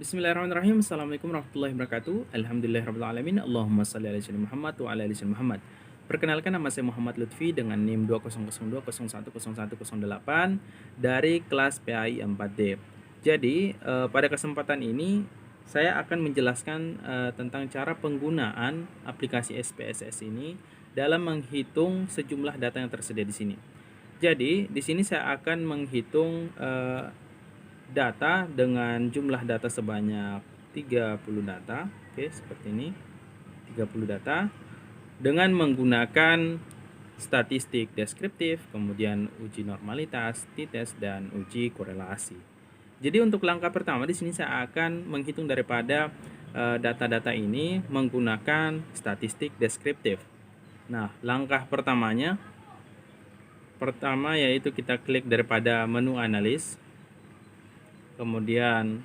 Bismillahirrahmanirrahim. Assalamualaikum warahmatullahi wabarakatuh. Alhamdulillahirrahmanirrahim. Allahumma salli ala sayyidina Muhammad wa ala ali sayyidina Muhammad. Perkenalkan, nama saya Muhammad Lutfi dengan NIM 2002010108 dari kelas PAI 4D. Jadi, pada kesempatan ini saya akan menjelaskan tentang cara penggunaan aplikasi SPSS ini dalam menghitung sejumlah data yang tersedia di sini. Jadi, di sini saya akan menghitung data dengan jumlah data sebanyak 30 data. Oke, seperti ini. 30 data dengan menggunakan statistik deskriptif, kemudian uji normalitas, t-test, dan uji korelasi. Jadi untuk langkah pertama di sini saya akan menghitung daripada data-data ini menggunakan statistik deskriptif. Nah, langkah pertama yaitu kita klik daripada menu analis, kemudian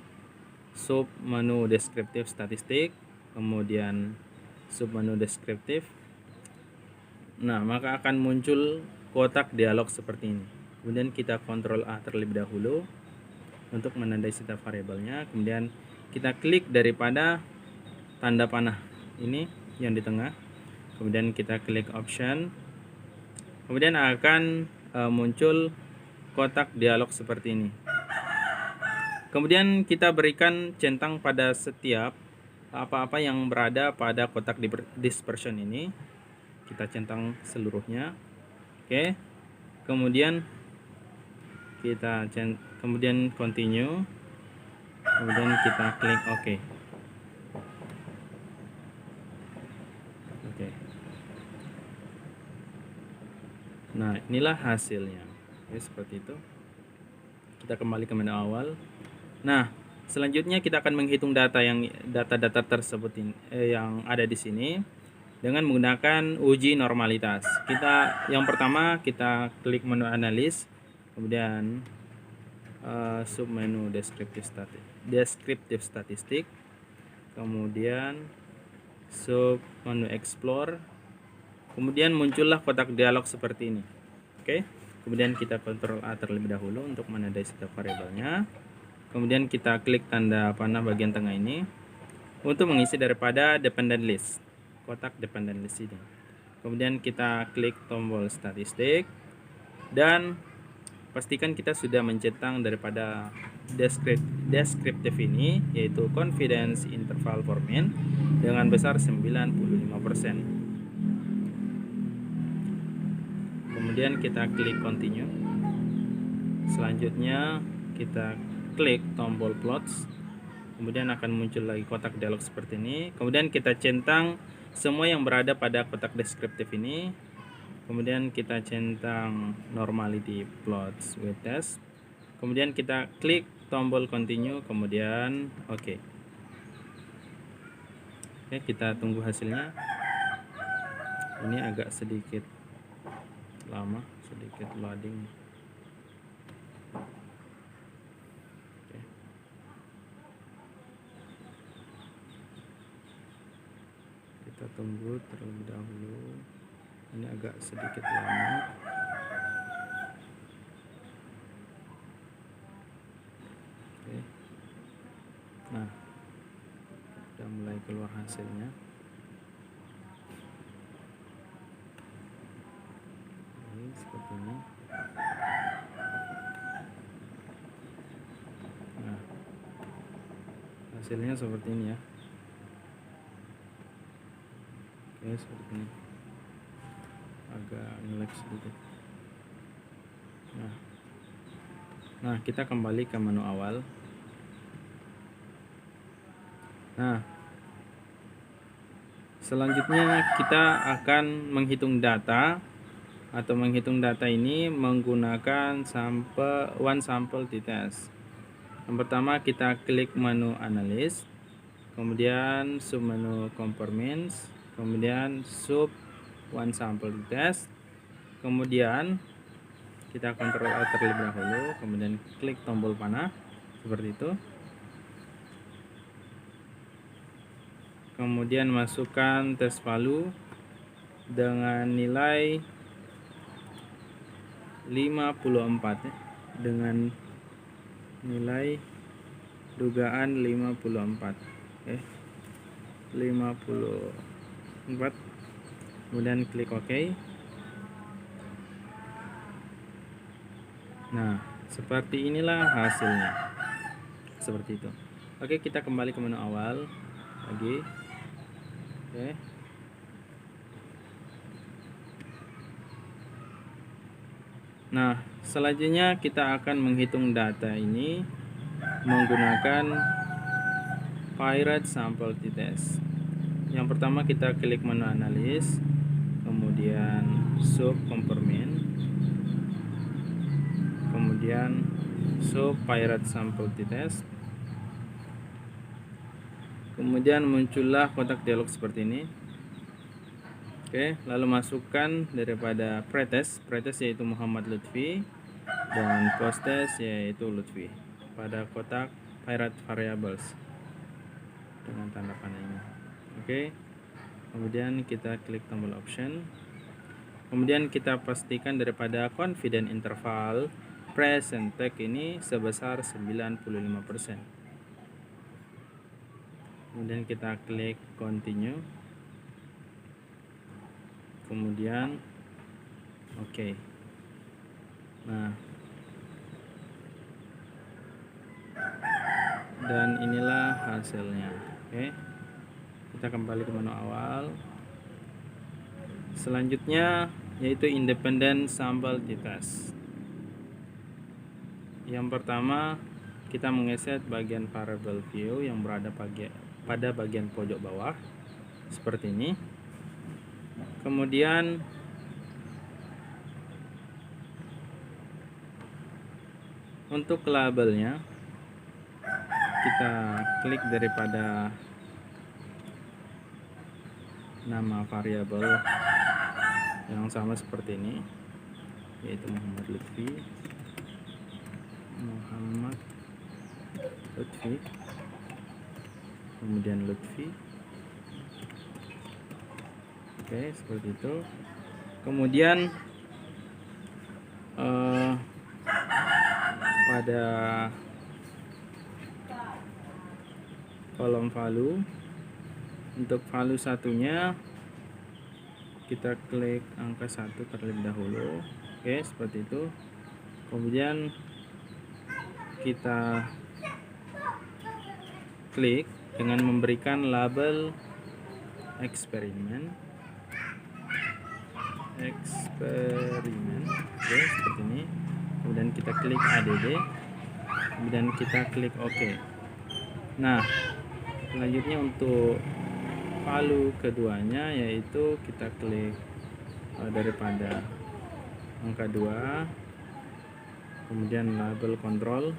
sub menu deskriptif statistik, kemudian sub menu deskriptif. Nah, maka akan muncul kotak dialog seperti ini. Kemudian kita Ctrl A terlebih dahulu untuk menandai setiap variabelnya. Kemudian kita klik daripada tanda panah ini yang di tengah. Kemudian kita klik option. Kemudian akan muncul kotak dialog seperti ini. Kemudian kita berikan centang pada setiap apa-apa yang berada pada kotak dispersion ini. Kita centang seluruhnya. Oke. Kemudian kemudian continue. Kemudian kita klik OK. Oke. Nah, inilah hasilnya. Oke, seperti itu. Kita kembali ke menu awal. Nah, selanjutnya kita akan menghitung data-data tersebut yang ada di sini dengan menggunakan uji normalitas. Yang pertama kita klik menu analis, kemudian sub menu deskriptif statistik, kemudian sub menu explore, kemudian muncullah kotak dialog seperti ini. Oke. Kemudian kita Ctrl A terlebih dahulu untuk menandai setiap variabelnya. Kemudian kita klik tanda panah bagian tengah ini untuk mengisi daripada dependent list, kotak dependent list ini. Kemudian kita klik tombol statistik dan pastikan kita sudah mencentang daripada deskriptif ini, yaitu confidence interval for mean dengan besar 95%. Kemudian kita klik continue. Selanjutnya kita klik tombol plots, kemudian akan muncul lagi kotak dialog seperti ini. Kemudian kita centang semua yang berada pada kotak deskriptif ini. Kemudian kita centang normality plots with test. Kemudian kita klik tombol continue, kemudian OK. Oke, kita tunggu hasilnya. Ini agak sedikit lama, sedikit loading. Kita tunggu terlebih dahulu, ini agak sedikit lama. Oke. Nah, sudah mulai keluar hasilnya. Ini seperti ini. Nah, hasilnya seperti ini ya. Oke, seperti ini. Agak nge-lag sedikit. Nah, kita kembali ke menu awal. Nah, selanjutnya kita akan menghitung data ini menggunakan one sample t-test. Yang pertama kita klik menu analis, kemudian sub menu compare means, kemudian sub one sample t-test, kemudian kita Ctrl A terlebih dahulu, kemudian klik tombol panah seperti itu. Kemudian masukkan test value dengan nilai 54 ya, dengan nilai dugaan 54. Oke. 54. Kemudian klik OK. Nah, seperti inilah hasilnya. Seperti itu. Oke, kita kembali ke menu awal lagi. Oke. Nah, selanjutnya kita akan menghitung data ini menggunakan Pirate Sample T-Test. Yang pertama kita klik menu analis, kemudian sub compartment, kemudian sub Pirate Sample T-Test. Kemudian muncullah kotak dialog seperti ini. Oke, lalu masukkan daripada pretest yaitu Muhammad Lutfi dan posttest yaitu Lutfi pada kotak Pirate Variables dengan tanda panah ini. Oke. Kemudian kita klik tombol option. Kemudian kita pastikan daripada confident interval present tag ini sebesar 95%. Kemudian kita klik continue. Kemudian oke. Nah, dan inilah hasilnya. Oke. Kita kembali ke menu awal. Selanjutnya yaitu independent sample t-test. Yang pertama, kita mengeset bagian variable view yang berada pada bagian pojok bawah seperti ini. Kemudian untuk labelnya kita klik daripada nama variabel yang sama seperti ini, yaitu Muhammad Lutfi, kemudian Lutfi. Oke, seperti itu. Kemudian pada kolom value, untuk value satunya kita klik angka 1 terlebih dahulu. Oke, seperti itu. Kemudian kita klik dengan memberikan label eksperimen. Oke, seperti ini. Kemudian kita klik add, kemudian kita klik OK. Nah, selanjutnya untuk value keduanya yaitu kita klik daripada angka 2, kemudian label control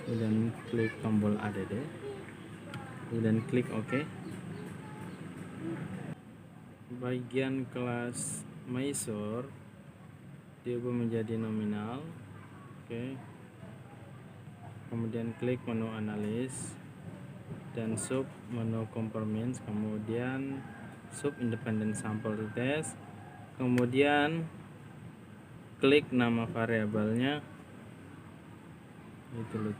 kemudian klik tombol add, kemudian klik OK. Bagian kelas measure diubah menjadi nominal. Oke. Kemudian klik menu analis dan sub menu compartment, kemudian sub independent sample test, kemudian klik nama variabelnya itu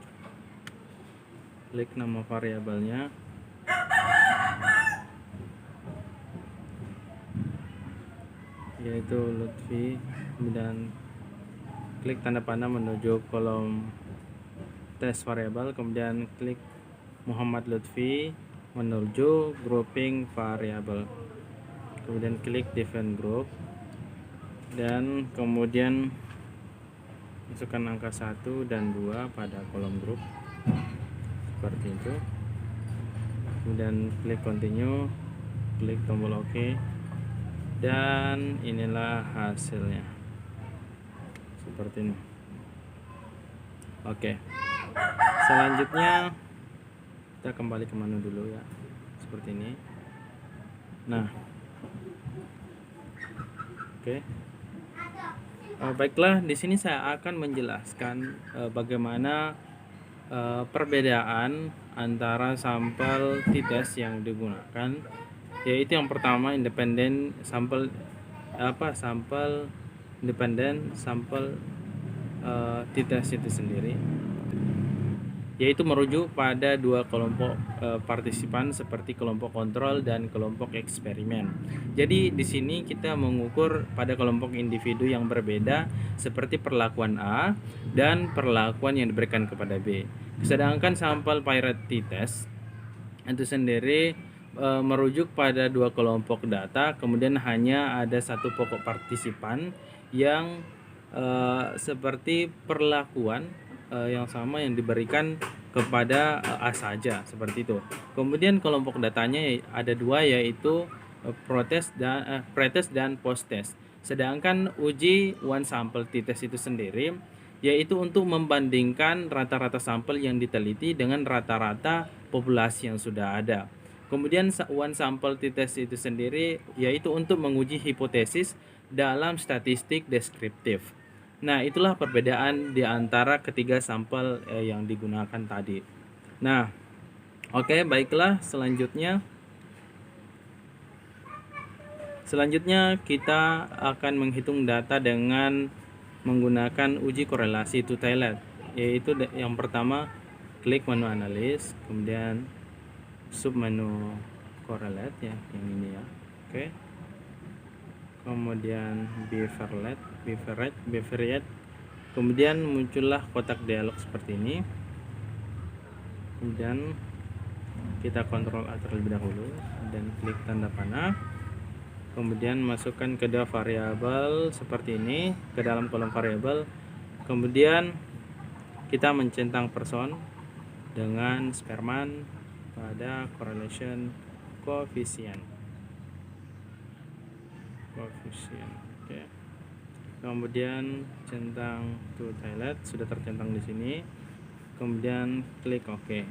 klik nama variabelnya yaitu Lutfi, kemudian klik tanda panah menuju kolom test variabel, kemudian klik Muhammad Lutfi menuju grouping variabel, kemudian klik define group dan kemudian masukkan angka 1 dan 2 pada kolom grup seperti itu. Kemudian klik continue, klik tombol OK, dan inilah hasilnya seperti ini. Oke, selanjutnya kita kembali ke menu dulu ya, seperti ini. Nah, oke. Baiklah, di sini saya akan menjelaskan bagaimana perbedaan antara sampel t-test yang digunakan, yaitu yang pertama independen sampel independen sampel t-test itu sendiri, yaitu merujuk pada dua kelompok partisipan seperti kelompok kontrol dan kelompok eksperimen. Jadi di sini kita mengukur pada kelompok individu yang berbeda seperti perlakuan A dan perlakuan yang diberikan kepada B. Sedangkan sampel Pirate t-test itu sendiri merujuk pada dua kelompok data, kemudian hanya ada satu pokok partisipan yang seperti perlakuan yang sama yang diberikan kepada A saja, seperti itu. Kemudian kelompok datanya ada dua, yaitu pretest dan post-test. Sedangkan uji one sample t-test itu sendiri yaitu untuk membandingkan rata-rata sampel yang diteliti dengan rata-rata populasi yang sudah ada. Kemudian one sample t-test itu sendiri yaitu untuk menguji hipotesis dalam statistik deskriptif. Nah, itulah perbedaan di antara ketiga sampel yang digunakan tadi. Nah, oke, baiklah, selanjutnya kita akan menghitung data dengan menggunakan uji korelasi two-tailed, yaitu yang pertama klik menu analis, kemudian sub menu correlate ya, yang ini ya. Oke. Kemudian bivariate, kemudian muncullah kotak dialog seperti ini. Kemudian kita kontrol Alt terlebih dahulu dan klik tanda panah. Kemudian masukkan kedua variabel seperti ini ke dalam kolom variabel. Kemudian kita mencentang person dengan Spearman pada correlation coefficient. Oke. Kemudian centang two-tailed sudah tercentang di sini. Kemudian klik OK.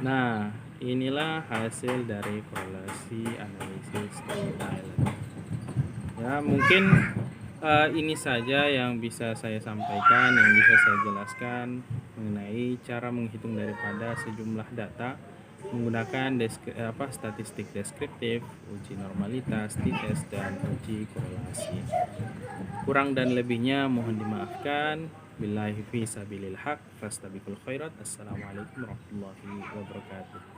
Nah, inilah hasil dari korelasi analisis two-tailed. Ya, mungkin ini saja yang bisa saya sampaikan, yang bisa saya jelaskan mengenai cara menghitung daripada sejumlah data menggunakan statistik deskriptif, uji normalitas, t-test, dan uji korelasi. Kurang dan lebihnya mohon dimaafkan. Billahi fi sabilil haq fastabiqul khairat. Assalamualaikum warahmatullahi wabarakatuh.